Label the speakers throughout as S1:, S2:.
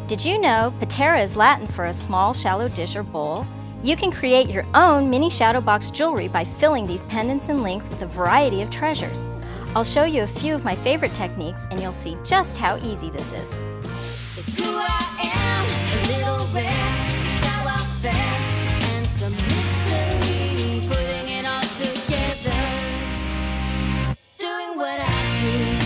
S1: Did you know Patera is Latin for a small, shallow dish or bowl? You can create your own mini shadow box jewelry by filling these pendants and links with a variety of treasures. I'll show you a few of my favorite techniques and you'll see just how easy this is.
S2: It's who I am, a little rare, some sour fare, and some mystery, putting it all together, doing what I do.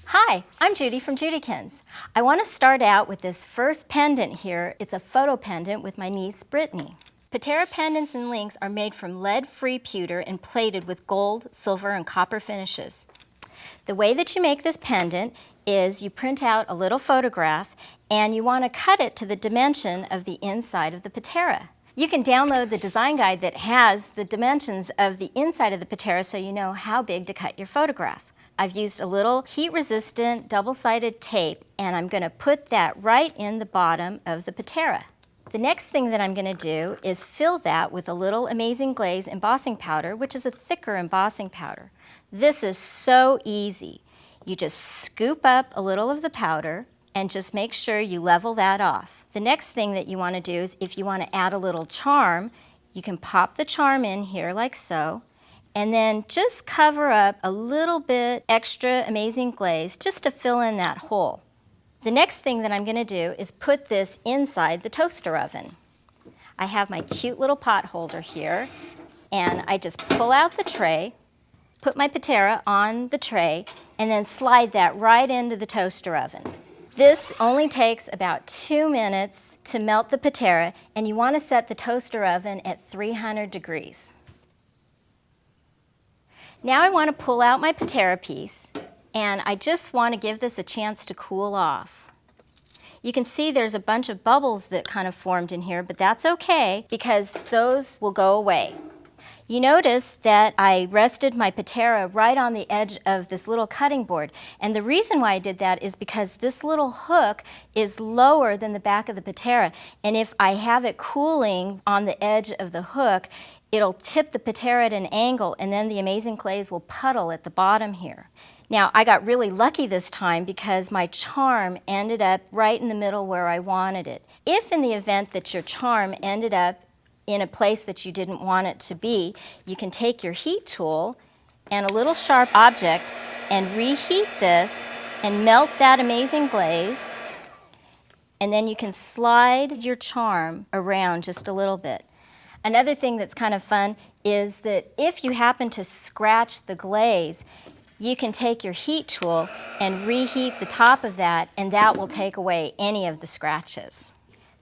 S1: Hi, I'm Judi from JudiKins. I want to start out with this first pendant here. It's a photo pendant with my niece Brittany. Patera pendants and links are made from lead-free pewter and plated with gold, silver, and copper finishes. The way that you make this pendant is you print out a little photograph and you want to cut it to the dimension of the inside of the patera. You can download the design guide that has the dimensions of the inside of the patera so you know how big to cut your photograph. I've used a little heat-resistant double-sided tape and I'm going to put that right in the bottom of the patera. The next thing that I'm going to do is fill that with a little Amazing Glaze embossing powder, which is a thicker embossing powder. This is so easy. You just scoop up a little of the powder and just make sure you level that off. The next thing that you want to do is if you want to add a little charm, you can pop the charm in here like so, and then just cover up a little bit extra Amazing Glaze just to fill in that hole. The next thing that I'm going to do is put this inside the toaster oven. I have my cute little pot holder here, and I just pull out the tray, put my patera on the tray, and then slide that right into the toaster oven. This only takes about 2 minutes to melt the patera, and you want to set the toaster oven at 300 degrees. Now I want to pull out my patera piece, and I just want to give this a chance to cool off. You can see there's a bunch of bubbles that kind of formed in here, but that's okay because those will go away. You notice that I rested my patera right on the edge of this little cutting board, and the reason why I did that is because this little hook is lower than the back of the patera, and if I have it cooling on the edge of the hook, it'll tip the patera at an angle, and then the Amazing Glaze will puddle at the bottom here. Now, I got really lucky this time because my charm ended up right in the middle where I wanted it. If in the event that your charm ended up in a place that you didn't want it to be, you can take your heat tool and a little sharp object and reheat this and melt that Amazing Glaze, and then you can slide your charm around just a little bit. Another thing that's kind of fun is that if you happen to scratch the glaze, you can take your heat tool and reheat the top of that, and that will take away any of the scratches.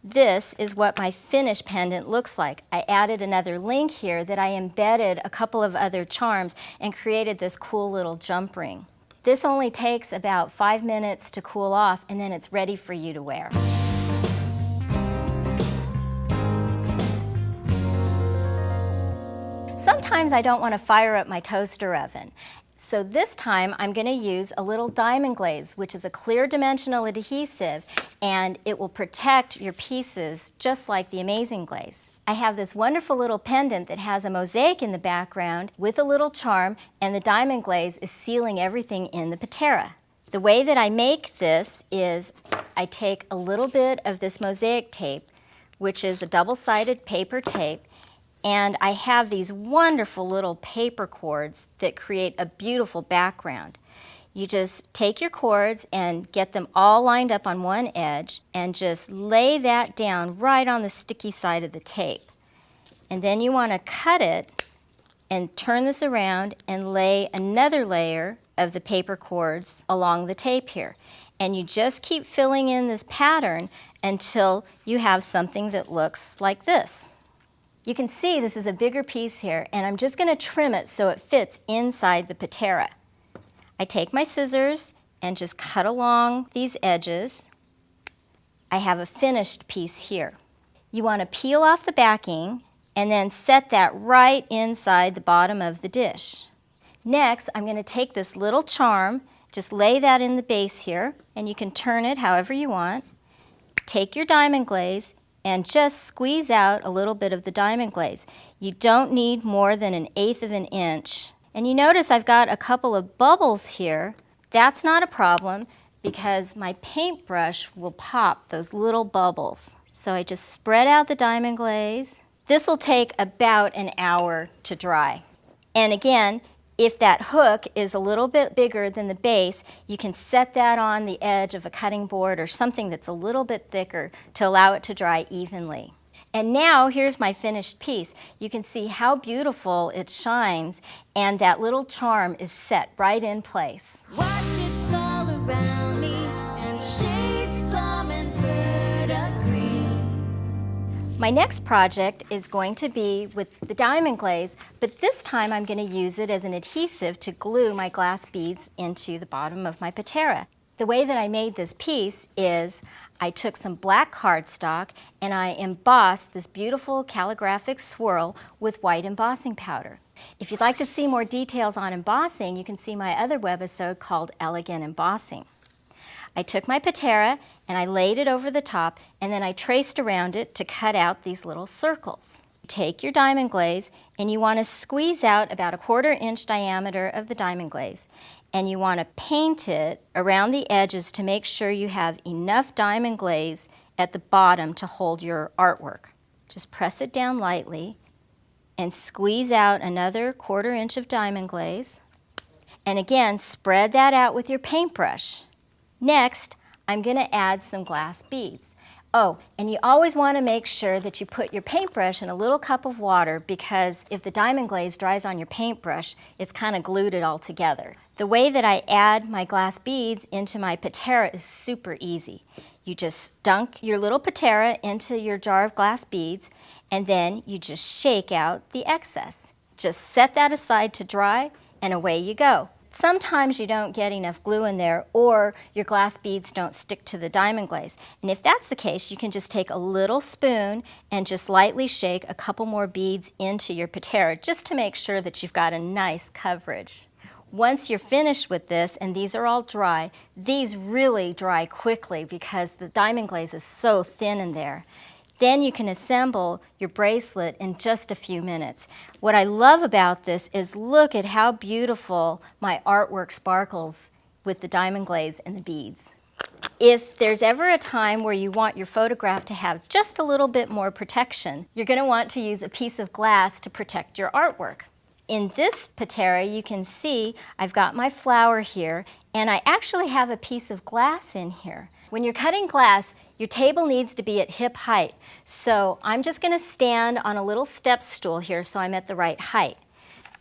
S1: This is what my finished pendant looks like. I added another link here that I embedded a couple of other charms and created this cool little jump ring. This only takes about 5 minutes to cool off, and then it's ready for you to wear. Sometimes I don't want to fire up my toaster oven. So this time I'm going to use a little diamond glaze, which is a clear dimensional adhesive, and it will protect your pieces just like the Amazing Glaze. I have this wonderful little pendant that has a mosaic in the background with a little charm, and the diamond glaze is sealing everything in the patera. The way that I make this is I take a little bit of this mosaic tape, which is a double-sided paper tape, and I have these wonderful little paper cords that create a beautiful background. You just take your cords and get them all lined up on one edge and just lay that down right on the sticky side of the tape. And then you want to cut it and turn this around and lay another layer of the paper cords along the tape here. And you just keep filling in this pattern until you have something that looks like this. You can see this is a bigger piece here, and I'm just going to trim it so it fits inside the patera. I take my scissors and just cut along these edges. I have a finished piece here. You want to peel off the backing and then set that right inside the bottom of the dish. Next, I'm going to take this little charm, just lay that in the base here, and you can turn it however you want. Take your diamond glaze and just squeeze out a little bit of the diamond glaze. You don't need more than 1/8 of an inch. And you notice I've got a couple of bubbles here. That's not a problem because my paintbrush will pop those little bubbles. So I just spread out the diamond glaze. This will take about an hour to dry. And again, if that hook is a little bit bigger than the base, you can set that on the edge of a cutting board or something that's a little bit thicker to allow it to dry evenly. And now here's my finished piece. You can see how beautiful it shines, and that little charm is set right in place.
S2: Watch it fall around me and shades plum and verdigris.
S1: My next project is going to be with the diamond glaze, but this time I'm going to use it as an adhesive to glue my glass beads into the bottom of my Patera. The way that I made this piece is I took some black cardstock and I embossed this beautiful calligraphic swirl with white embossing powder. If you'd like to see more details on embossing, you can see my other webisode called Elegant Embossing. I took my Patera and I laid it over the top, and then I traced around it to cut out these little circles. Take your diamond glaze and you want to squeeze out about 1/4 inch diameter of the diamond glaze, and you want to paint it around the edges to make sure you have enough diamond glaze at the bottom to hold your artwork. Just press it down lightly and squeeze out another 1/4 inch of diamond glaze, and again spread that out with your paintbrush. Next, I'm going to add some glass beads. Oh, and you always want to make sure that you put your paintbrush in a little cup of water, because if the diamond glaze dries on your paintbrush, it's kind of glued it all together. The way that I add my glass beads into my Patera is super easy. You just dunk your little Patera into your jar of glass beads, and then you just shake out the excess. Just set that aside to dry, and away you go. Sometimes you don't get enough glue in there, or your glass beads don't stick to the diamond glaze. And if that's the case, you can just take a little spoon and just lightly shake a couple more beads into your Patera just to make sure that you've got a nice coverage. Once you're finished with this, and these are all dry, these really dry quickly because the diamond glaze is so thin in there. Then you can assemble your bracelet in just a few minutes. What I love about this is look at how beautiful my artwork sparkles with the diamond glaze and the beads. If there's ever a time where you want your photograph to have just a little bit more protection, you're going to want to use a piece of glass to protect your artwork. In this Patera, you can see I've got my flower here, and I actually have a piece of glass in here. When you're cutting glass, your table needs to be at hip height. So I'm just going to stand on a little step stool here so I'm at the right height.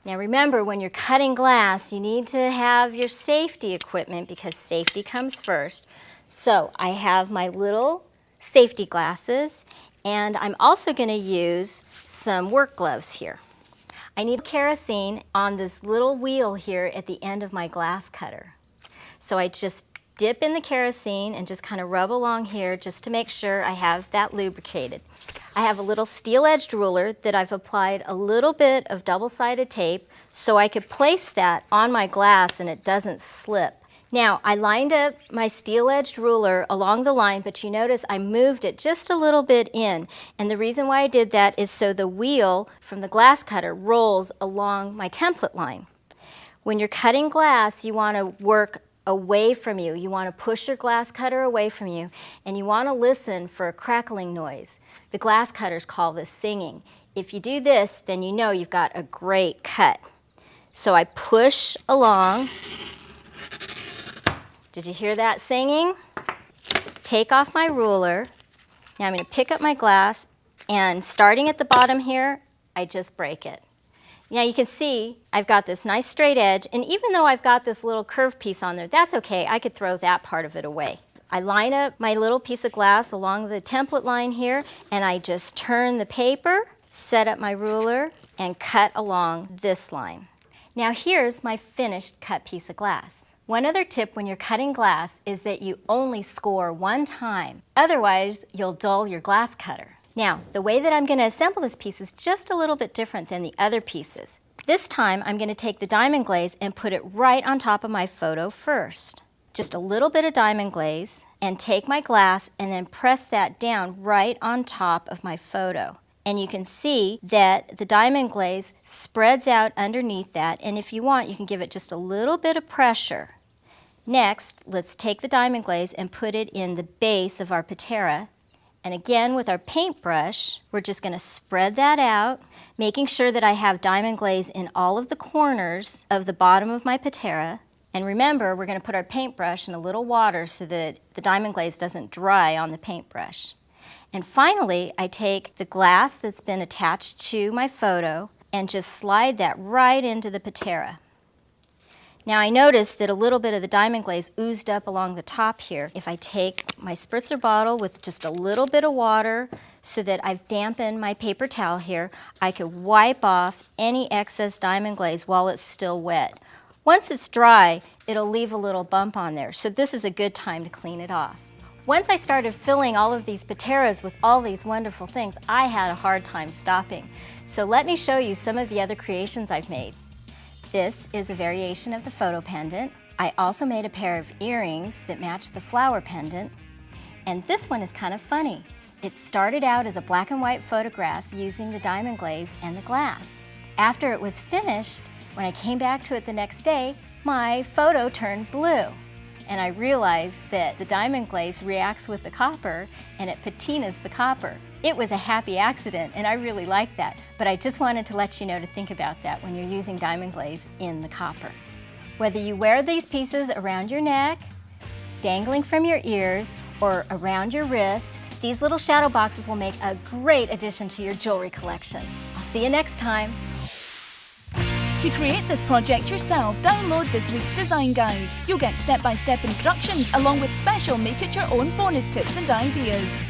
S1: Now remember, when you're cutting glass, you need to have your safety equipment because safety comes first. So I have my little safety glasses, and I'm also going to use some work gloves here. I need kerosene on this little wheel here at the end of my glass cutter. So I just dip in the kerosene and just kind of rub along here just to make sure I have that lubricated. I have a little steel-edged ruler that I've applied a little bit of double-sided tape so I could place that on my glass and it doesn't slip. Now, I lined up my steel-edged ruler along the line, but you notice I moved it just a little bit in. And the reason why I did that is so the wheel from the glass cutter rolls along my template line. When you're cutting glass, you want to work away from you. You want to push your glass cutter away from you, and you want to listen for a crackling noise. The glass cutters call this singing. If you do this, then you know you've got a great cut. So I push along. Did you hear that singing? Take off my ruler. Now I'm going to pick up my glass, and starting at the bottom here, I just break it. Now you can see I've got this nice straight edge, and even though I've got this little curved piece on there, that's okay. I could throw that part of it away. I line up my little piece of glass along the template line here, and I just turn the paper, set up my ruler, and cut along this line. Now here's my finished cut piece of glass. One other tip when you're cutting glass is that you only score one time. Otherwise, you'll dull your glass cutter. Now, the way that I'm going to assemble this piece is just a little bit different than the other pieces. This time, I'm going to take the diamond glaze and put it right on top of my photo first. just a little bit of diamond glaze and take my glass and then press that down right on top of my photo. And you can see that the diamond glaze spreads out underneath that, and if you want, you can give it just a little bit of pressure. Next, let's take the diamond glaze and put it in the base of our Patera. And again, with our paintbrush, we're just going to spread that out, making sure that I have diamond glaze in all of the corners of the bottom of my Patera. And remember, we're going to put our paintbrush in a little water so that the diamond glaze doesn't dry on the paintbrush. And finally, I take the glass that's been attached to my photo and just slide that right into the Patera. Now I noticed that a little bit of the diamond glaze oozed up along the top here. If I take my spritzer bottle with just a little bit of water so that I've dampened my paper towel here, I could wipe off any excess diamond glaze while it's still wet. Once it's dry, it'll leave a little bump on there, so this is a good time to clean it off. Once I started filling all of these Pateras with all these wonderful things, I had a hard time stopping. So let me show you some of the other creations I've made. This is a variation of the photo pendant. I also made a pair of earrings that match the flower pendant. And this one is kind of funny. It started out as a black and white photograph using the diamond glaze and the glass. After it was finished, when I came back to it the next day, my photo turned blue. And I realized that the diamond glaze reacts with the copper and it patinas the copper. It was a happy accident and I really like that, but I just wanted to let you know to think about that when you're using diamond glaze in the copper. Whether you wear these pieces around your neck, dangling from your ears, or around your wrist, these little shadow boxes will make a great addition to your jewelry collection. I'll see you next time.
S3: To create this project yourself, download this week's design guide. You'll get step-by-step instructions along with special make-it-your-own bonus tips and ideas.